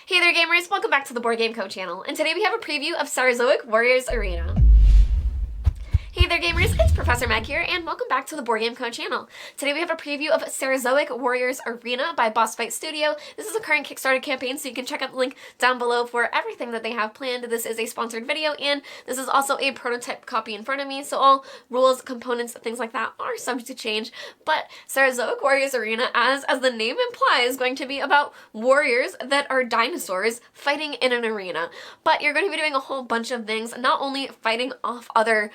Hey there gamers, welcome back to the Board Game Co channel, and today we have a preview of Saurozoic Warriors Arena. Hey there gamers, it's Professor Meg here, and welcome back to the Board Game Co channel. Today we have a preview of Saurozoic Warriors Arena by Boss Fight Studio. This is a current Kickstarter campaign, so you can check out the link down below for everything that they have planned. This is a sponsored video, and this is also a prototype copy in front of me, so all rules, components, things like that are subject to change. But Saurozoic Warriors Arena, as the name implies, is going to be about warriors that are dinosaurs fighting in an arena. But you're going to be doing a whole bunch of things, not only fighting off other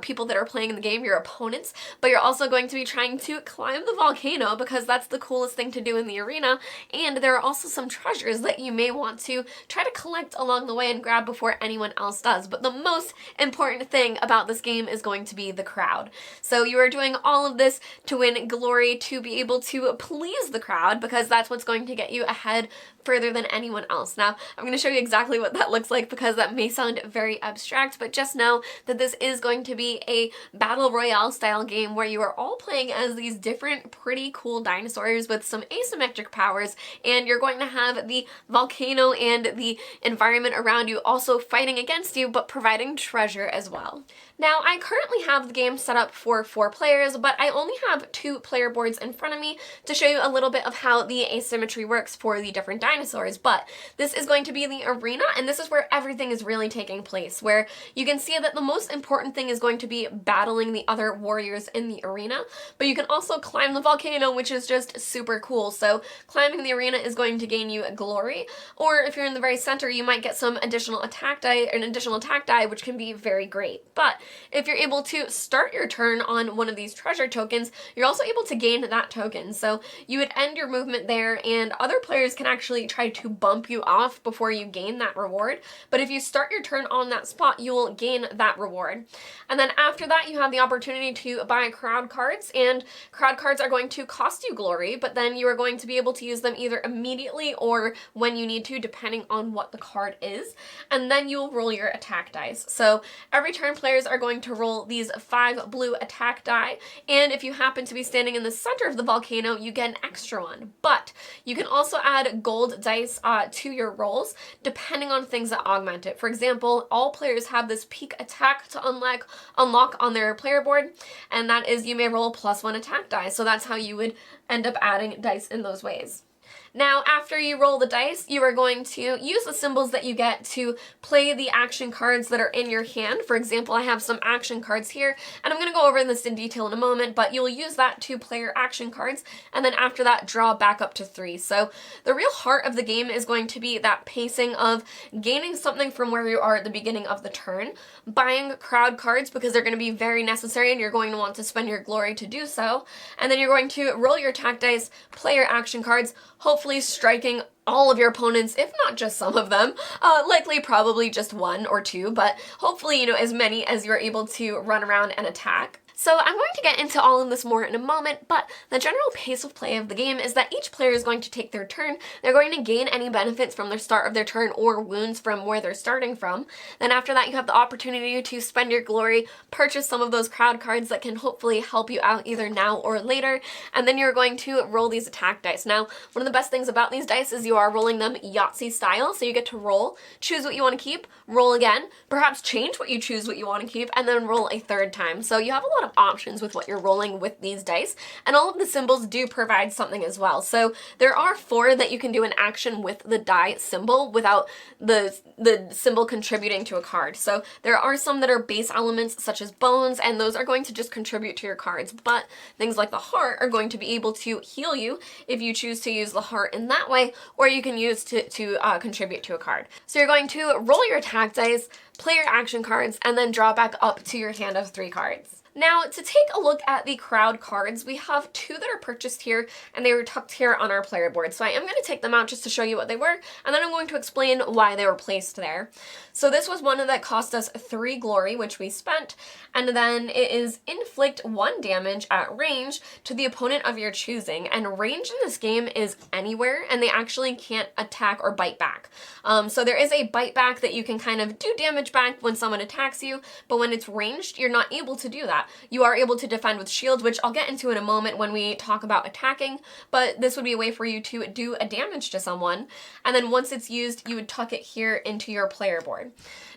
people that are playing in the game, your opponents, but you're also going to be trying to climb the volcano because that's the coolest thing to do in the arena, and there are also some treasures that you may want to try to collect along the way and grab before anyone else does. But the most important thing about this game is going to be the crowd. So you are doing all of this to win glory, to be able to please the crowd, because that's what's going to get you ahead further than anyone else. Now, I'm going to show you exactly what that looks like because that may sound very abstract, but just know that this is going to be a battle royale style game where you are all playing as these different pretty cool dinosaurs with some asymmetric powers, and you're going to have the volcano and the environment around you also fighting against you, but providing treasure as well. Now, I currently have the game set up for 4 players, but I only have 2 player boards in front of me to show you a little bit of how the asymmetry works for the different dinosaurs. But this is going to be the arena, and this is where everything is really taking place, where you can see that the most important thing is going to be battling the other warriors in the arena, but you can also climb the volcano, which is just super cool. So climbing the arena is going to gain you glory, or if you're in the very center, you might get some additional attack die, which can be very great. But if you're able to start your turn on one of these treasure tokens, you're also able to gain that token. So you would end your movement there, and other players can actually try to bump you off before you gain that reward. But if you start your turn on that spot, you will gain that reward. And then after that, you have the opportunity to buy crowd cards, and crowd cards are going to cost you glory, but then you are going to be able to use them either immediately or when you need to, depending on what the card is. And then you will roll your attack dice. So every turn, players are going to roll these 5 blue attack die, and if you happen to be standing in the center of the volcano, you get an extra one. But you can also add gold dice to your rolls, depending on things that augment it. For example, all players have this peak attack to unlock on their player board, and that is you may roll +1 attack die. So that's how you would end up adding dice in those ways. Now, after you roll the dice, you are going to use the symbols that you get to play the action cards that are in your hand. For example, I have some action cards here, and I'm going to go over this in detail in a moment, but you'll use that to play your action cards, and then after that, draw back up to 3. So the real heart of the game is going to be that pacing of gaining something from where you are at the beginning of the turn, buying crowd cards because they're going to be very necessary, and you're going to want to spend your glory to do so, and then you're going to roll your attack dice, play your action cards, hopefully striking all of your opponents, if not just some of them, likely probably just 1 or 2, but hopefully, as many as you're able to run around and attack. So I'm going to get into all of this more in a moment, but the general pace of play of the game is that each player is going to take their turn. They're going to gain any benefits from the start of their turn or wounds from where they're starting from. Then after that, you have the opportunity to spend your glory, purchase some of those crowd cards that can hopefully help you out either now or later, and then you're going to roll these attack dice. Now, one of the best things about these dice is you are rolling them Yahtzee style, so you get to roll, choose what you want to keep, roll again, perhaps change what you want to keep, and then roll a 3rd time. So you have a lot of options with what you're rolling with these dice, and all of the symbols do provide something as well. So there are 4 that you can do an action with the die symbol without the symbol contributing to a card. So there are some that are base elements such as bones, and those are going to just contribute to your cards, but things like the heart are going to be able to heal you if you choose to use the heart in that way, or you can use to contribute to a card. So you're going to roll your attack dice, play your action cards, and then draw back up to your hand of 3 cards. Now, to take a look at the crowd cards, we have 2 that are purchased here, and they were tucked here on our player board. So I am going to take them out just to show you what they were, and then I'm going to explain why they were placed there. So this was one that cost us 3 glory, which we spent, and then it is inflict 1 damage at range to the opponent of your choosing, and range in this game is anywhere, and they actually can't attack or bite back. So there is a bite back that you can kind of do damage back when someone attacks you, but when it's ranged, you're not able to do that. that you are able to defend with shields, which I'll get into in a moment when we talk about attacking, but this would be a way for you to do a damage to someone. And then once it's used, you would tuck it here into your player board.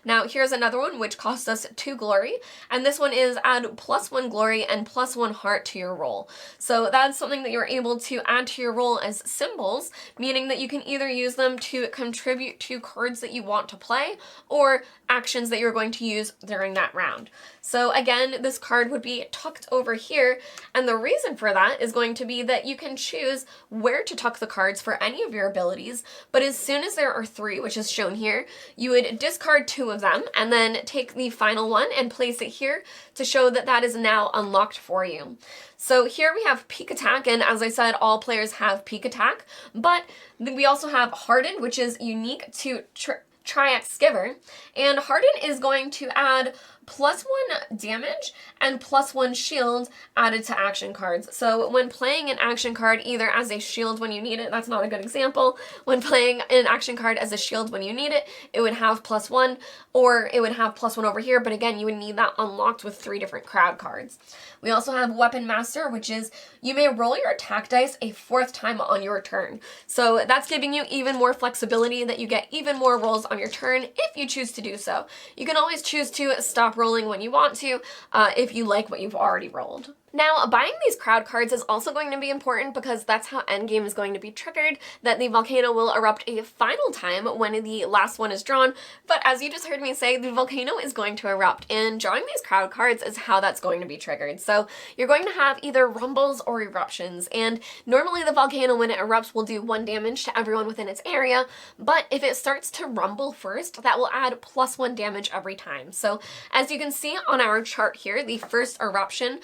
Now here's another one which costs us 2 glory, and this one is add +1 glory and +1 heart to your roll. So that's something that you're able to add to your roll as symbols, meaning that you can either use them to contribute to cards that you want to play or actions that you're going to use during that round. So again, this card would be tucked over here, and the reason for that is going to be that you can choose where to tuck the cards for any of your abilities, but as soon as there are 3, which is shown here, you would discard 2 of them and then take the final one and place it here to show that that is now unlocked for you. So here we have peak attack, and as I said, all players have peak attack, but we also have hardened, which is unique to Triax Skiver, and harden is going to add +1 damage and +1 shield added to action cards. So when playing an action card either as a shield when you need it, that's not a good example, when playing an action card as a shield when you need it, it would have +1, or it would have +1 over here, but again, you would need that unlocked with 3 different crowd cards. We also have Weapon Master, which is you may roll your attack dice a 4th time on your turn. So that's giving you even more flexibility, that you get even more rolls on your turn if you choose to do so. You can always choose to stop rolling when you want to if you like what you've already rolled. Now, buying these crowd cards is also going to be important because that's how endgame is going to be triggered, that the volcano will erupt a final time when the last one is drawn, but as you just heard me say, the volcano is going to erupt, and drawing these crowd cards is how that's going to be triggered. So you're going to have either rumbles or eruptions, and normally the volcano, when it erupts, will do 1 damage to everyone within its area, but if it starts to rumble first, that will add +1 damage every time. So as you can see on our chart here, the first eruption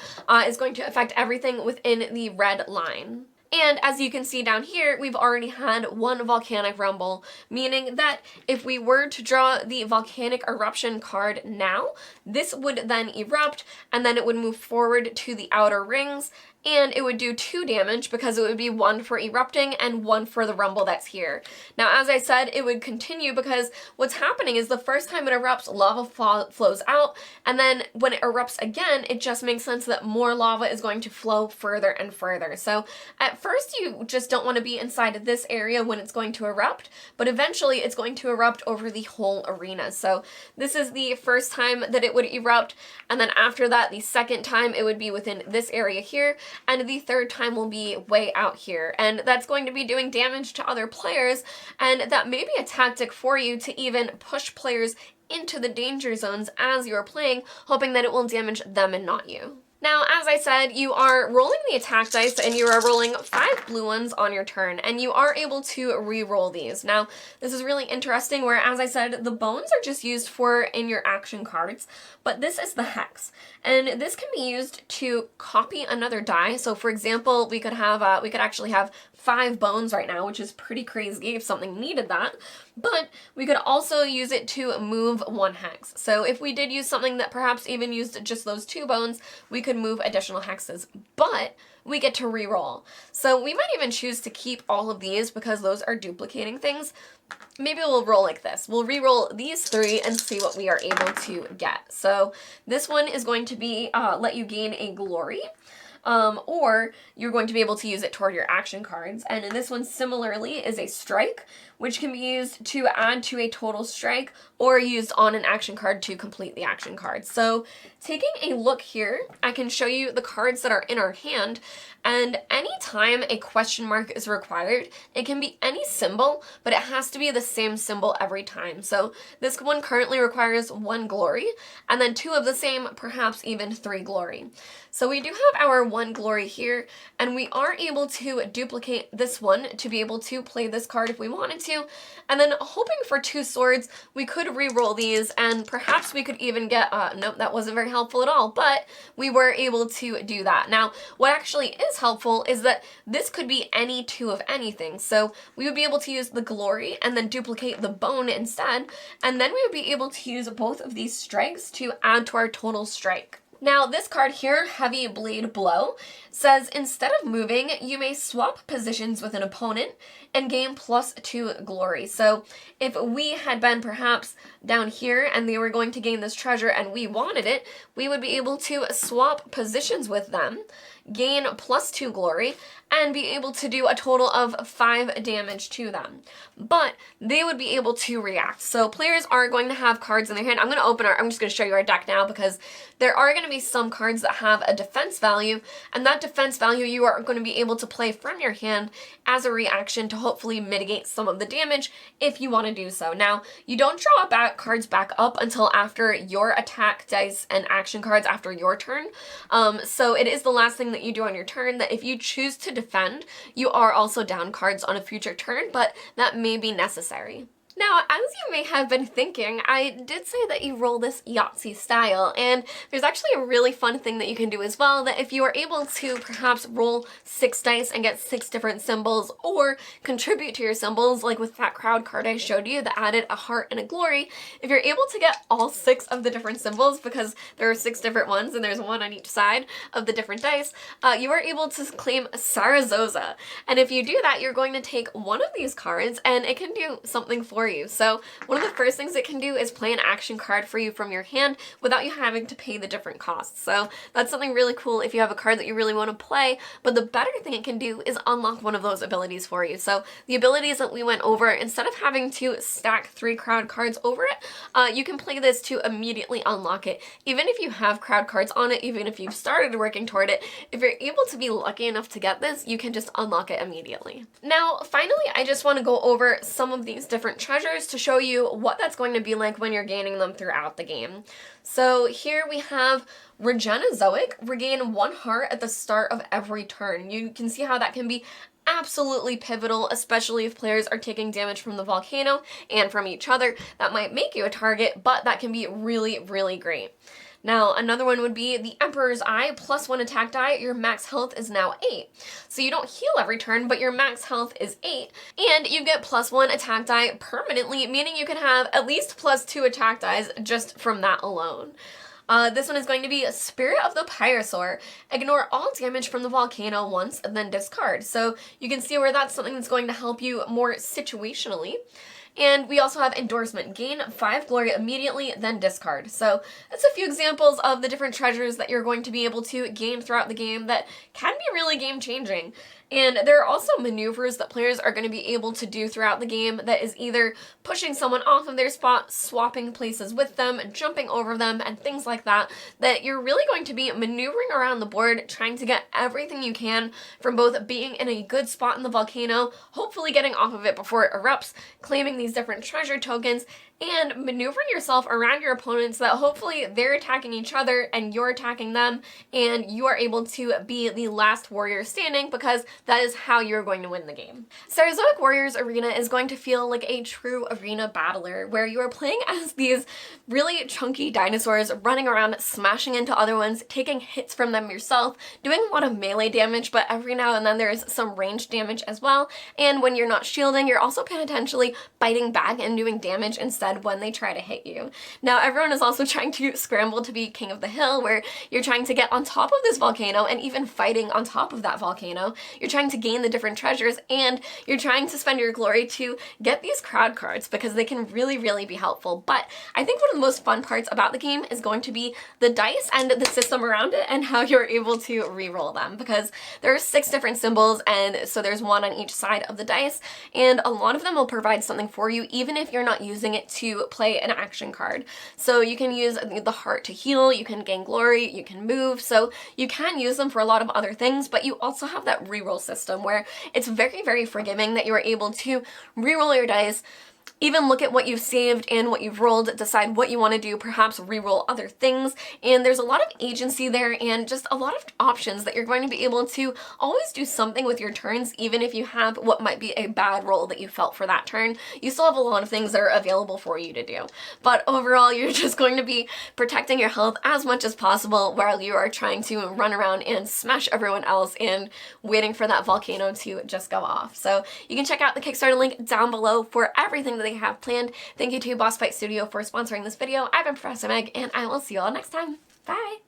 is going to affect everything within the red line. And as you can see down here, we've already had 1 volcanic rumble, meaning that if we were to draw the volcanic eruption card now, this would then erupt, and then it would move forward to the outer rings, and it would do 2 damage because it would be 1 for erupting and 1 for the rumble that's here. Now, as I said, it would continue because what's happening is the first time it erupts, lava flows out, and then when it erupts again, it just makes sense that more lava is going to flow further and further. So at first, you just don't want to be inside of this area when it's going to erupt, but eventually it's going to erupt over the whole arena. So this is the first time that it would erupt, and then after that, the second time it would be within this area here, and the third time will be way out here, and that's going to be doing damage to other players, and that may be a tactic for you to even push players into the danger zones as you're playing, hoping that it will damage them and not you. Now, as I said, you are rolling the attack dice and you are rolling 5 blue ones on your turn, and you are able to re-roll these. Now, this is really interesting where, as I said, the bones are just used for in your action cards, but this is the hex, and this can be used to copy another die. So for example, we could actually have 5 bones right now, which is pretty crazy if something needed that, but we could also use it to move 1 hex. So if we did use something that perhaps even used just those 2 bones, we could move additional hexes, but we get to re-roll. So we might even choose to keep all of these because those are duplicating things. Maybe we'll roll like this. We'll re-roll these 3 and see what we are able to get. So this one is going to be let you gain a glory. Or you're going to be able to use it toward your action cards. And in this one, similarly, is a strike, which can be used to add to a total strike or used on an action card to complete the action card. So taking a look here, I can show you the cards that are in our hand, and anytime a question mark is required, it can be any symbol, but it has to be the same symbol every time. So this one currently requires 1 glory, and then 2 of the same, perhaps even 3 glory. So we do have our 1 glory here, and we are able to duplicate this one to be able to play this card if we wanted to, and then hoping for 2 swords, we could re-roll these, and perhaps we could even get, nope, that wasn't very helpful at all, but we were able to do that. Now, what actually is helpful is that this could be any 2 of anything, so we would be able to use the glory and then duplicate the bone instead, and then we would be able to use both of these strikes to add to our total strike. Now, this card here, Heavy Blade Blow, says instead of moving, you may swap positions with an opponent and gain +2 glory. So if we had been perhaps down here and they were going to gain this treasure and we wanted it, we would be able to swap positions with them, gain +2 glory, and be able to do a total of 5 damage to them. But they would be able to react. So players are going to have cards in their hand. I'm just going to show you our deck now because there are going to be some cards that have a defense value, and that defense value you are going to be able to play from your hand as a reaction to hopefully mitigate some of the damage if you want to do so. Now, you don't draw cards back up until after your attack dice and action cards after your turn. So it is the last thing that you do on your turn that if you choose to defend, you are also down cards on a future turn, but that may be necessary. Now, as you may have been thinking, I did say that you roll this Yahtzee style, and there's actually a really fun thing that you can do as well, that if you are able to perhaps roll 6 dice and get 6 different symbols, or contribute to your symbols, like with that crowd card I showed you that added a heart and a glory, if you're able to get all 6 of the different symbols, because there are 6 different ones and there's one on each side of the different dice, you are able to claim Saurozoic. And if you do that, you're going to take one of these cards and it can do something for you. So one of the first things it can do is play an action card for you from your hand without you having to pay the different costs. So that's something really cool if you have a card that you really want to play, but the better thing it can do is unlock one of those abilities for you. So the abilities that we went over, instead of having to stack 3 crowd cards over it, you can play this to immediately unlock it. Even if you have crowd cards on it, even if you've started working toward it, if you're able to be lucky enough to get this, you can just unlock it immediately. Now, finally, I just want to go over some of these different treasures to show you what that's going to be like when you're gaining them throughout the game. So here we have Regenazoic. Regain 1 heart at the start of every turn. You can see how that can be absolutely pivotal, especially if players are taking damage from the volcano and from each other. That might make you a target, but that can be really, really great. Now, another one would be the Emperor's Eye, +1 attack die. Your max health is now 8. So you don't heal every turn, but your max health is 8. And you get +1 attack die permanently, meaning you can have at least +2 attack dies just from that alone. This one is going to be Spirit of the Pyrosaur. Ignore all damage from the volcano once and then discard. So you can see where that's something that's going to help you more situationally. And we also have Endorsement. Gain 5 glory immediately, then discard. So that's a few examples of the different treasures that you're going to be able to gain throughout the game that can be really game-changing. And there are also maneuvers that players are going to be able to do throughout the game that is either pushing someone off of their spot, swapping places with them, jumping over them, and things like that, that you're really going to be maneuvering around the board, trying to get everything you can from both being in a good spot in the volcano, hopefully getting off of it before it erupts, claiming these different treasure tokens, and maneuvering yourself around your opponents that hopefully they're attacking each other and you're attacking them, and you are able to be the last warrior standing because that is how you're going to win the game. Saurozoic Warriors Arena is going to feel like a true arena battler where you are playing as these really chunky dinosaurs running around, smashing into other ones, taking hits from them yourself, doing a lot of melee damage, but every now and then there is some ranged damage as well. And when you're not shielding, you're also potentially biting back and doing damage instead when they try to hit you. Now, everyone is also trying to scramble to be king of the hill, where you're trying to get on top of this volcano and even fighting on top of that volcano. You're trying to gain the different treasures, and you're trying to spend your glory to get these crowd cards because they can really, really be helpful. But I think one of the most fun parts about the game is going to be the dice and the system around it and how you're able to re-roll them, because there are 6 different symbols, and so there's 1 on each side of the dice, and a lot of them will provide something for you even if you're not using it to play an action card. So you can use the heart to heal, you can gain glory, you can move, so you can use them for a lot of other things, but you also have that reroll system where it's very, very forgiving that you are able to reroll your dice, even look at what you've saved and what you've rolled, decide what you want to do, perhaps re-roll other things, and there's a lot of agency there and just a lot of options that you're going to be able to always do something with your turns, even if you have what might be a bad roll that you felt for that turn. You still have a lot of things that are available for you to do. But overall, you're just going to be protecting your health as much as possible while you are trying to run around and smash everyone else and waiting for that volcano to just go off. So you can check out the Kickstarter link down below for everything that they have planned. Thank you to Boss Fight Studio for sponsoring this video. I've been Professor Meg, and I will see you all next time. Bye!